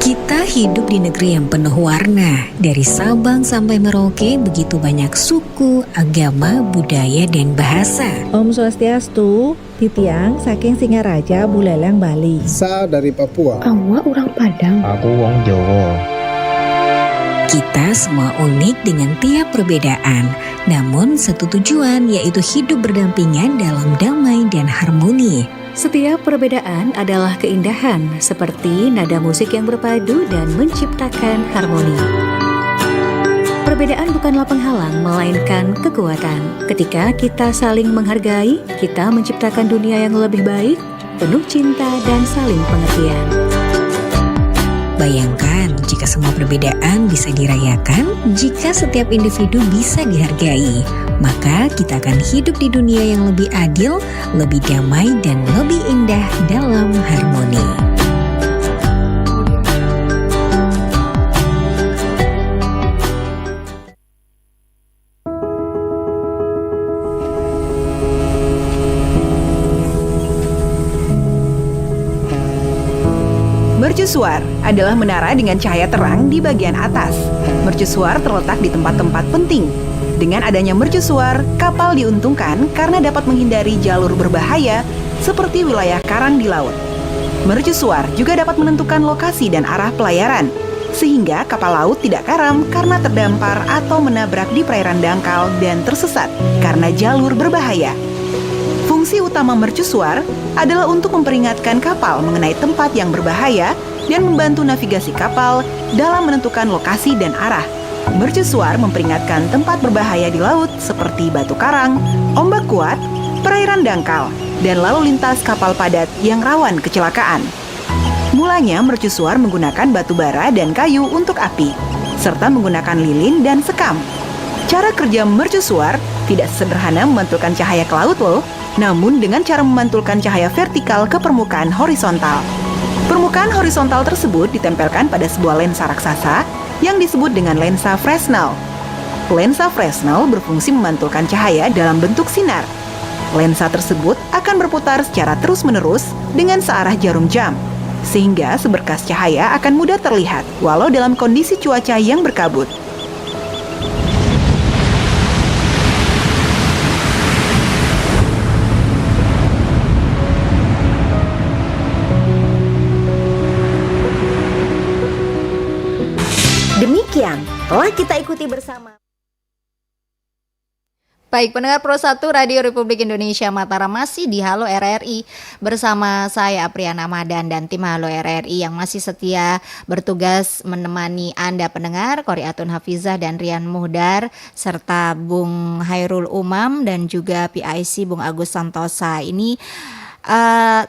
Kita hidup di negeri yang penuh warna. Dari Sabang sampai Merauke, begitu banyak suku, agama, budaya, dan bahasa.
Om Swastiastu, Titiang saking Singaraja, Buleleng, Bali.
Sa dari Papua.
Awak orang Padang.
Aku wong Jawa.
Kita semua unik dengan tiap perbedaan, namun satu tujuan, yaitu hidup berdampingan dalam damai dan harmoni.
Setiap perbedaan adalah keindahan, seperti nada musik yang berpadu dan menciptakan harmoni. Perbedaan bukanlah penghalang, melainkan kekuatan. Ketika kita saling menghargai, kita menciptakan dunia yang lebih baik, penuh cinta dan saling pengertian.
Bayangkan jika semua perbedaan bisa dirayakan, jika setiap individu bisa dihargai, maka kita akan hidup di dunia yang lebih adil, lebih damai, dan lebih indah dalam harmoni.
Mercusuar adalah menara dengan cahaya terang di bagian atas. Mercusuar terletak di tempat-tempat penting. Dengan adanya mercusuar, kapal diuntungkan karena dapat menghindari jalur berbahaya seperti wilayah karang di laut. Mercusuar juga dapat menentukan lokasi dan arah pelayaran, sehingga kapal laut tidak karam karena terdampar atau menabrak di perairan dangkal dan tersesat karena jalur berbahaya. Fungsi utama mercusuar adalah untuk memperingatkan kapal mengenai tempat yang berbahaya dan membantu navigasi kapal dalam menentukan lokasi dan arah. Mercusuar memperingatkan tempat berbahaya di laut seperti batu karang, ombak kuat, perairan dangkal, dan lalu lintas kapal padat yang rawan kecelakaan. Mulanya mercusuar menggunakan batu bara dan kayu untuk api, serta menggunakan lilin dan sekam. Cara kerja mercusuar tidak sederhana memantulkan cahaya ke laut loh, namun dengan cara memantulkan cahaya vertikal ke permukaan horizontal. Permukaan horizontal tersebut ditempelkan pada sebuah lensa raksasa yang disebut dengan lensa Fresnel. Lensa Fresnel berfungsi memantulkan cahaya dalam bentuk sinar. Lensa tersebut akan berputar secara terus-menerus dengan searah jarum jam, sehingga seberkas cahaya akan mudah terlihat walau dalam kondisi cuaca yang berkabut.
Demikian telah kita ikuti bersama.
Baik, pendengar Pro 1 Radio Republik Indonesia Mataram masih di Halo RRI bersama saya Apriana Madan dan tim Halo RRI yang masih setia bertugas menemani Anda pendengar, Qoriatun Hafizah dan Rian Muhdar serta Bung Hairul Umam dan juga PIC Bung Agus Santosa. Ini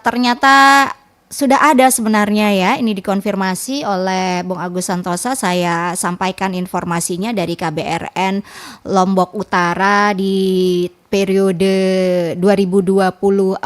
ternyata sudah ada sebenarnya ya, ini dikonfirmasi oleh Bung Agus Santosa. Saya sampaikan informasinya dari KBRN Lombok Utara di periode 2024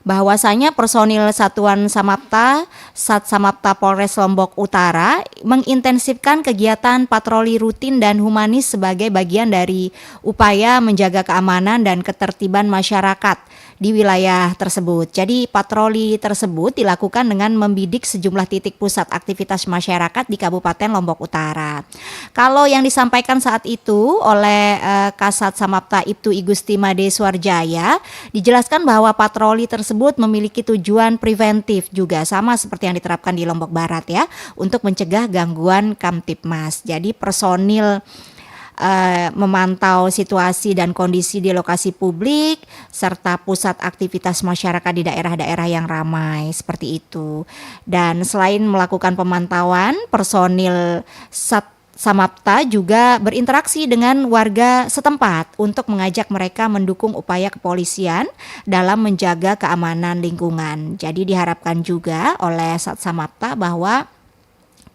bahwasanya personil Satuan Samapta Sat Samapta Polres Lombok Utara mengintensifkan kegiatan patroli rutin dan humanis sebagai bagian dari upaya menjaga keamanan dan ketertiban masyarakat di wilayah tersebut. Jadi patroli tersebut dilakukan dengan membidik sejumlah titik pusat aktivitas masyarakat di Kabupaten Lombok Utara. Kalau yang disampaikan saat itu oleh Kasat Samapta Ibtu Igusti Made Suarjaya, dijelaskan bahwa patroli tersebut memiliki tujuan preventif juga sama seperti yang diterapkan di Lombok Barat ya, untuk mencegah gangguan Kamtibmas. Jadi personil memantau situasi dan kondisi di lokasi publik serta pusat aktivitas masyarakat di daerah-daerah yang ramai seperti itu. Dan selain melakukan pemantauan, personil Sat Samapta juga berinteraksi dengan warga setempat untuk mengajak mereka mendukung upaya kepolisian dalam menjaga keamanan lingkungan. Jadi diharapkan juga oleh Sat Samapta bahwa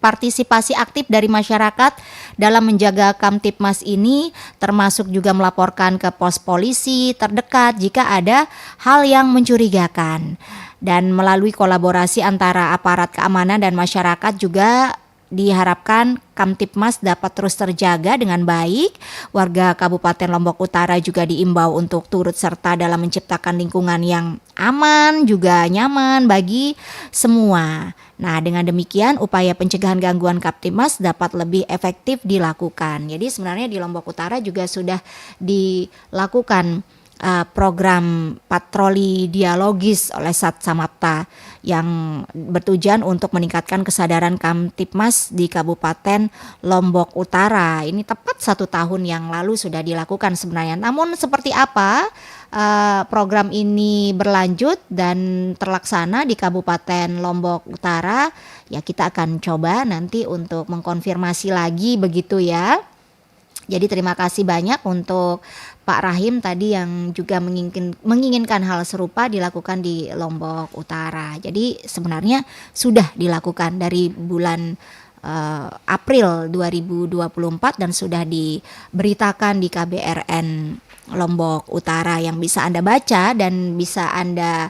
partisipasi aktif dari masyarakat dalam menjaga Kamtibmas ini termasuk juga melaporkan ke pos polisi terdekat jika ada hal yang mencurigakan. Dan melalui kolaborasi antara aparat keamanan dan masyarakat juga diharapkan Kamtibmas dapat terus terjaga dengan baik. Warga Kabupaten Lombok Utara juga diimbau untuk turut serta dalam menciptakan lingkungan yang aman juga nyaman bagi semua. Nah, dengan demikian upaya pencegahan gangguan Kamtibmas dapat lebih efektif dilakukan. Jadi sebenarnya di Lombok Utara juga sudah dilakukan program patroli dialogis oleh Sat Samapta yang bertujuan untuk meningkatkan kesadaran Kamtibmas di Kabupaten Lombok Utara. Ini tepat 1 tahun yang lalu sudah dilakukan sebenarnya. Namun seperti apa program ini berlanjut dan terlaksana di Kabupaten Lombok Utara, ya kita akan coba nanti untuk mengkonfirmasi lagi begitu ya. Jadi terima kasih banyak untuk Pak Rahim tadi yang juga menginginkan hal serupa dilakukan di Lombok Utara. Jadi sebenarnya sudah dilakukan dari bulan April 2024 dan sudah diberitakan di KBRN Lombok Utara yang bisa Anda baca dan bisa Anda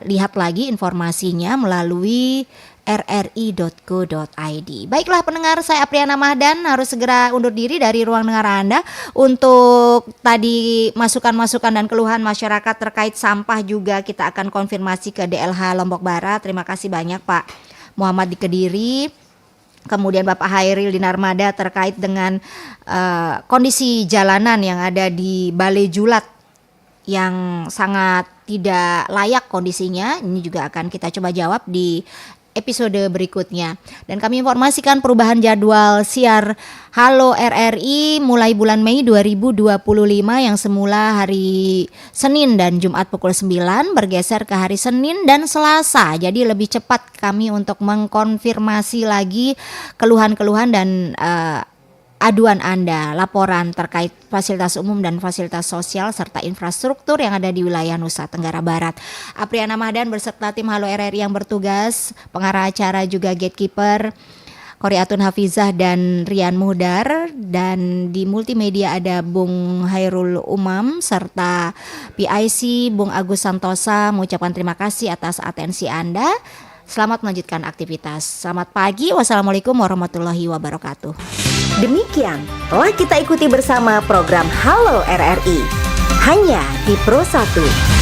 lihat lagi informasinya melalui rri.co.id. Baiklah pendengar, saya Apriana Mahdan harus segera undur diri dari ruang dengar Anda. Untuk tadi masukan-masukan dan keluhan masyarakat terkait sampah juga kita akan konfirmasi ke DLH Lombok Barat. Terima kasih banyak Pak Muhammad di Kediri. Kemudian Bapak Hairil di Narmada terkait dengan kondisi jalanan yang ada di Balai Julat yang sangat tidak layak kondisinya. Ini juga akan kita coba jawab di episode berikutnya. Dan kami informasikan perubahan jadwal siar Halo RRI mulai bulan Mei 2025 yang semula hari Senin dan Jumat pukul 9 bergeser ke hari Senin dan Selasa. Jadi lebih cepat kami untuk mengkonfirmasi lagi keluhan-keluhan dan aduan Anda, laporan terkait fasilitas umum dan fasilitas sosial serta infrastruktur yang ada di wilayah Nusa Tenggara Barat. Apriana Mahdan beserta tim Halo RRI yang bertugas, pengarah acara juga gatekeeper Koriatun Hafizah dan Rian Muhdar, dan di multimedia ada Bung Hairul Umam serta PIC Bung Agus Santosa. Mengucapkan terima kasih atas atensi Anda. Selamat melanjutkan aktivitas. Selamat pagi. Wassalamualaikum warahmatullahi wabarakatuh.
Demikian telah kita ikuti bersama program Halo RRI hanya di Pro 1.